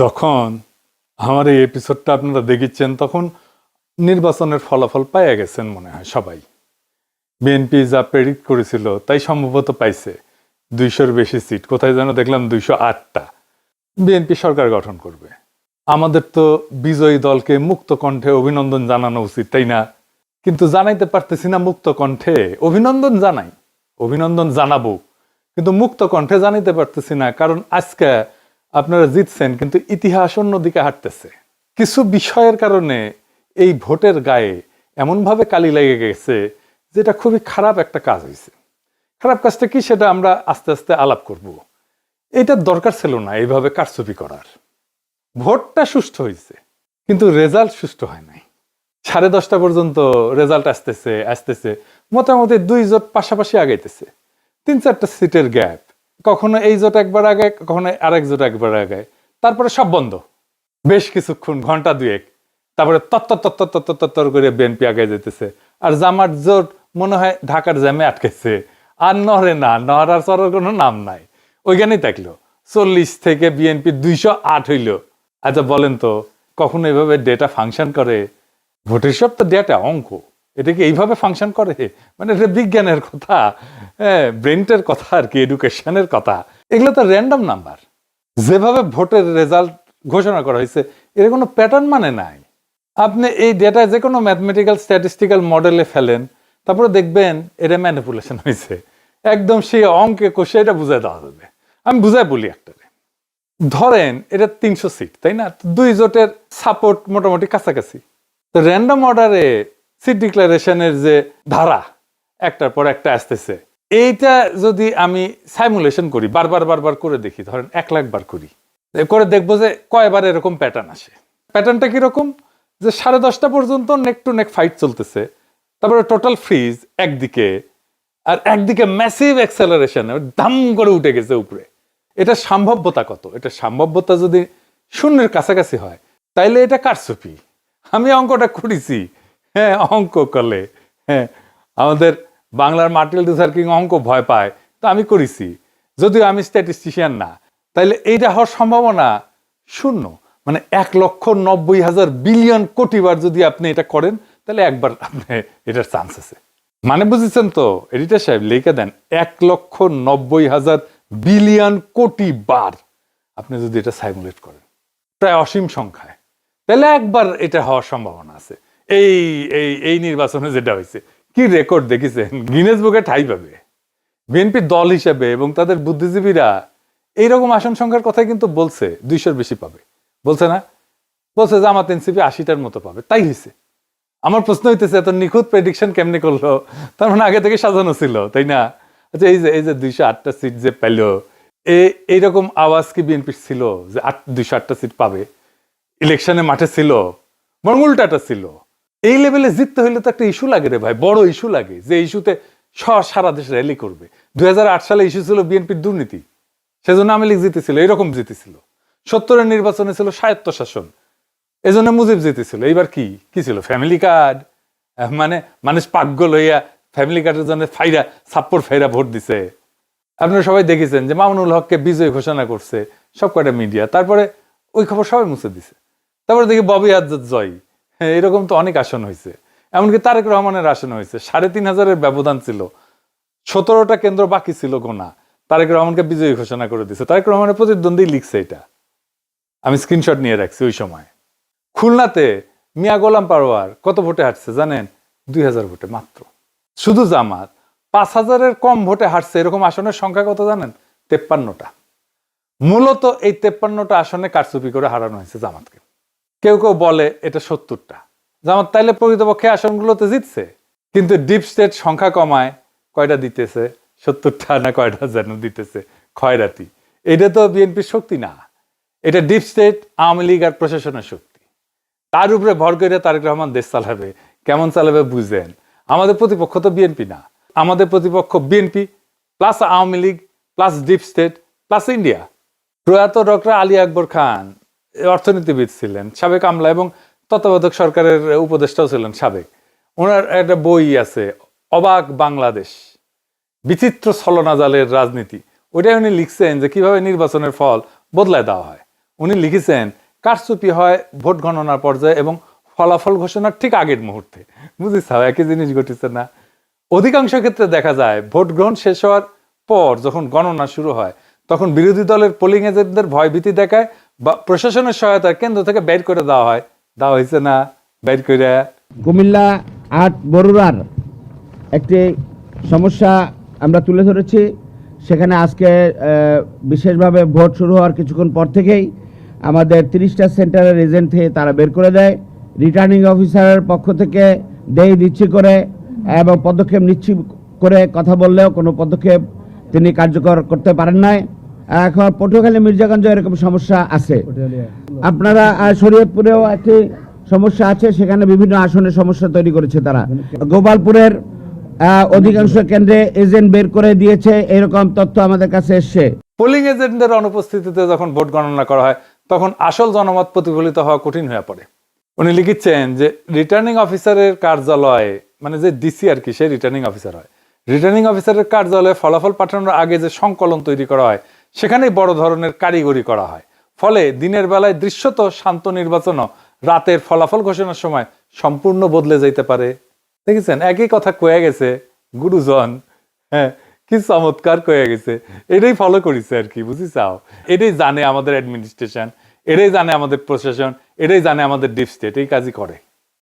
যখন আমার এই এপিসোডটা আপনারা দেখেছেন তখন নির্বাচনের ফলাফল পাইয়া গেছেন মনে হয় সবাই। বিএনপি যা প্রেডিক্ট করেছিল তাই সম্ভবত পাইছে। 200-র বেশি সিট, কোথায় যেন দেখলাম 208টা। বিএনপি সরকার গঠন করবে। আমাদের তো বিজয়ী দলকে মুক্ত কণ্ঠে অভিনন্দন জানানো উচিত, তাই না? কিন্তু জানাইতে পারতেছি না মুক্ত কণ্ঠে। অভিনন্দন জানাই, অভিনন্দন জানাবো, কিন্তু মুক্ত কণ্ঠে জানাইতে পারতেছি না, কারণ আজকে আপনারা জিতছেন কিন্তু ইতিহাস অন্যদিকে হাঁটতেছে। কিছু বিষয়ের কারণে এই ভোটের গায়ে এমনভাবে কালি লেগে গেছে যেটা খুবই খারাপ একটা কাজ হয়েছে। খারাপ কাজটা কি সেটা আমরা আস্তে আস্তে আলাপ করব। এটা দরকার ছিল না এইভাবে কারচুপি করার। ভোটটা সুষ্ঠু হয়েছে কিন্তু রেজাল্ট সুষ্ঠু হয় নাই। 10:30 পর্যন্ত রেজাল্ট আসতেছে মোটামুটি 2 জোট পাশাপাশি আগাইতেছে, 3-4টা সিটের গ্যাপ। কখনো এই জোট একবার আগায়, কখনো আরেক জোট একবার আগায়, তারপরে সব বন্ধ বেশ কিছুক্ষণ, ঘন্টা 2-1। তারপরে তত্তর করে বিএনপি আগায় যেতেছে। আর জামাত জোট মনে হয় ঢাকার জ্যামে আটকেছে, আর নড়ে না, নড়ার চড়ার কোনো নাম নাই, ওইখানেই থাকলো। 40 থেকে বিএনপি 208 হইল। আচ্ছা বলেন তো, কখনো এভাবে ডেটা ফাংশন করে? ভোটের সব তো ডেটা, অঙ্ক, এটাকে এইভাবে ফাংশন করে? মানে এটা বিজ্ঞানের কথা, ব্রেনটের কথা আর কি, এডুকেশনের কথা। এগুলো তো র্যান্ডম নাম্বার। যেভাবে ভোটের রেজাল্ট ঘোষণা করা হয়েছে এর কোনো প্যাটার্ন মানে নাই। আপনি এই ডেটা যে কোনো ম্যাথমেটিক্যাল স্ট্যাটিস্টিক্যাল মডেলে ফেলেন, তারপরে দেখবেন এটা ম্যানিপুলেশন হয়েছে। একদম সেই অঙ্কে কষে এটা বুঝাই দেওয়া যাবে। আমি বুঝাই বলি একটারে। ধরেন এটা 300 সিট, তাই না? 2 জোটের সাপোর্ট মোটামুটি কাছাকাছি। তো র্যান্ডম অর্ডারে সিট ডিক্লারেশনের যে ধারা একটার পর একটা আসতেছে, এইটা যদি আমি সাইমুলেশন করি, বারবার করে দেখি, ধরেন 1 লাখ বার করি, করে দেখবো যে কয়বার এরকম প্যাটার্ন আসে। প্যাটার্নটা কিরকম? যে 10:30 পর্যন্ত নেক টু নেক ফাইট চলতেছে, তারপরে টোটাল ফ্রিজ একদিকে, আর একদিকে ম্যাসিভ অ্যাক্সেলারেশন, দাম করে উঠে গেছে উপরে। এটা সম্ভাব্যতা কত? এটা সম্ভাব্যতা যদি 0-এর কাছাকাছি হয় তাইলে এটা কারচুপি। আমি অঙ্কটা করেছি, অঙ্ক করলে, আমাদের বাংলার মার্টিন লুথার কিং অঙ্ক ভয় পায়, তো আমি করেছি। যদিও আমি স্ট্যাটিস্টিশিয়ান না, তাইলে এইটা হওয়ার সম্ভাবনা 0। মানে 1,90,000 বিলিয়ন কোটি বার যদি আপনি এটা করেন তাহলে একবার আপনি এটার চান্স আছে। মানে বুঝেছেন তো এডিটর সাহেব? লিখে দেন 1,90,000 বিলিয়ন কোটি বার আপনি যদি এটা সাইমুলেট করেন, প্রায় অসীম সংখ্যায়, তাহলে একবার এটা হওয়ার সম্ভাবনা আছে। এই এই এই নির্বাচনে যেটা হয়েছে, কি রেকর্ড দেখেছেন? গিনেস বুকে ঠাঁই পাবে বিএনপি দল হিসেবে। এবং তাদের বুদ্ধিজীবীরা এইরকম আসন সংখ্যার কথাই কিন্তু বলছে, 200-র বেশি পাবে বলছে না? বলছে জামাত এনসিপি 80টার মতো পাবে, তাই হয়েছে। আমার প্রশ্ন হইতেছে এত নিখুঁত প্রেডিকশন কেমনে করলো? তার মানে আগে থেকে সাজানো ছিল, তাই না? আচ্ছা এই যে 208টা সিট যে পেল, এইরকম আওয়াজ কি বিএনপির ছিল যে 208টা সিট পাবে? ইলেকশনে মাঠে ছিল, বরং উল্টাটা ছিল। এই লেভেলে জিততে হইলে তো একটা ইস্যু লাগে রে ভাই, বড় ইস্যু লাগে, যে ইস্যুতে সারা দেশ র্যালি করবে। 2008 সালে ইস্যু ছিল বিএনপির দুর্নীতি, সেজন্য আওয়ামী লীগ জিতেছিল, এরকম জিতেছিল। 70-এর নির্বাচনে ছিল স্বায়ত্তশাসন, এজন্য মুজিব জিতেছিল। এইবার কি ছিল? Family card. মানে মানুষ পাগল হইয়া ফ্যামিলি কার্ডের জন্য ছাপ্পর ফাইরা ভোট দিছে। আপনারা সবাই দেখেছেন যে মামুনুল হককে বিজয় ঘোষণা করছে সব কয়টা মিডিয়া, তারপরে ওই খবর সবাই মুছে দিছে। তারপরে দেখি ববি আজাদ জয়। এরকম তো অনেক আসন হয়েছে। এমনকি তারেক রহমানের আসন হয়েছে, 3,500-এর ব্যবধান ছিল, 17টা কেন্দ্র বাকি ছিল গোনা, তারেক রহমানকে বিজয়ী ঘোষণা করে দিছে। তারেক রহমানের প্রতিদ্বন্দ্বী লিখছে এটা, আমি স্ক্রিনশট নিয়ে রাখছি। ওই সময় খুলনাতে মিয়া গোলাম পারোয়ার কত ভোটে হারছে জানেন? 2,000 ভোটে মাত্র। শুধু জামাত 5,000-এর কম ভোটে হারছে এরকম আসনের সংখ্যা কত জানেন? 53টা। মূলত এই 53টা আসনে কারচুপি করে হারানো হয়েছে জামাতকে। কেউ কেউ বলে এটা 70টা। জামাত তাইলে প্রকৃতপক্ষে আসনগুলোতে জিতছে, কিন্তু ডিপ স্টেট সংখ্যা কমায় কয়টা দিতেছে? 70টা না কয়টা যেন দিতেছে, খয়রাতি। এটা তো বিএনপির শক্তি না, এটা ডিপ স্টেট, আওয়ামী লীগ আর প্রশাসনের শক্তি। তার উপরে ভর করে তারেক রহমান দেশ চালাবে। কেমন চালাবে বুঝেন? আমাদের প্রতিপক্ষ তো বিএনপি না, আমাদের প্রতিপক্ষ BNP plus Awami League plus deep state plus India. প্রয়াত ডক্টর আলী আকবর খান অর্থনীতিবিদ ছিলেন, সাবেক আমলা এবং তত্ত্বাবধায়ক সরকারের উপদেষ্টাও ছিলেন সাবেক। ওনার একটা বই আছে, অবাক বাংলাদেশ, বিচিত্র ছলনাজালের রাজনীতি। ওইটাই উনি লিখছেন যে কিভাবে নির্বাচনের ফল বদলায় দেওয়া হয়। উনি লিখেছেন কারচুপি হয় ভোট গণনার পর্যায়ে এবং ফলাফল ঘোষণার ঠিক আগের মুহূর্তে। বুঝিস একই জিনিস ঘটেছে না? অধিকাংশ ক্ষেত্রে দেখা যায় ভোট গ্রহণ শেষ হওয়ার পর যখন গণনা শুরু হয় তখন বিরোধী দলের পোলিং এজেন্টদের ভয়ভীতি দেখায় বা প্রশাসনের সহায়তায় কেন্দ্র থেকে বের করে দেওয়া হয়েছে না? বের করে কুমিল্লা ৮ বরুড়ার একটি সমস্যা আমরা তুলে ধরেছি। সেখানে আজকে বিশেষভাবে ভোট শুরু হওয়ার কিছুক্ষণ পর থেকেই আমাদের 30টা সেন্টারের এজেন্ট থেকে তারা বের করে দেয়। রিটার্নিং অফিসারের পক্ষ থেকে দেই দিচ্ছি করে এবং পদক্ষেপ নিচ্ছি করে কথা বললেও কোনো পদক্ষেপ তিনি কার্যকর করতে পারেন নাই। এখন পটুয়াখালী মির্জাগঞ্জ এরকম সমস্যা আছে। আপনারা শরীয়তপুরেও একটি সমস্যা আছে, সেখানে বিভিন্ন আসনের সমস্যা তৈরি করেছে তারা। গোপালপুরের অধিকাংশ কেন্দ্রে এজেন্ট বের করে দিয়েছে, এরকম তথ্য আমাদের কাছে এসছে। পোলিং এজেন্টদের অনুপস্থিতিতে যখন ভোট গণনা করা হয় তখন আসল জনমত প্রতিফলিত হওয়া কঠিন হয়ে পড়ে। উনি লিখেছেন যে রিটার্নিং অফিসারের কার্যালয়ে, মানে যে ডিসি আর কি, সে রিটার্নিং অফিসার হয়। রিটার্নিং অফিসারের কার্যালয়ে ফলাফল পাঠানোর আগে যে সংকলন তৈরি করা হয় সেখানেই বড় ধরনের কারিগরি করা হয়। ফলে দিনের বেলায় দৃশ্যত শান্ত নির্বাচনও রাতের ফলাফল ঘোষণার সময় সম্পূর্ণ বদলে যাইতে পারে। দেখেছেন, একই কথা কয়ে গেছে গুরুজন। হ্যাঁ, কি চমৎকার কয়ে গেছে। এটাই ফলো করেছে আর কি, বুঝিছাও? এটাই জানে আমাদের অ্যাডমিনিস্ট্রেশন, এটাই জানে আমাদের প্রশাসন, এটাই জানে আমাদের ডিপ স্টেট, এই কাজই করে।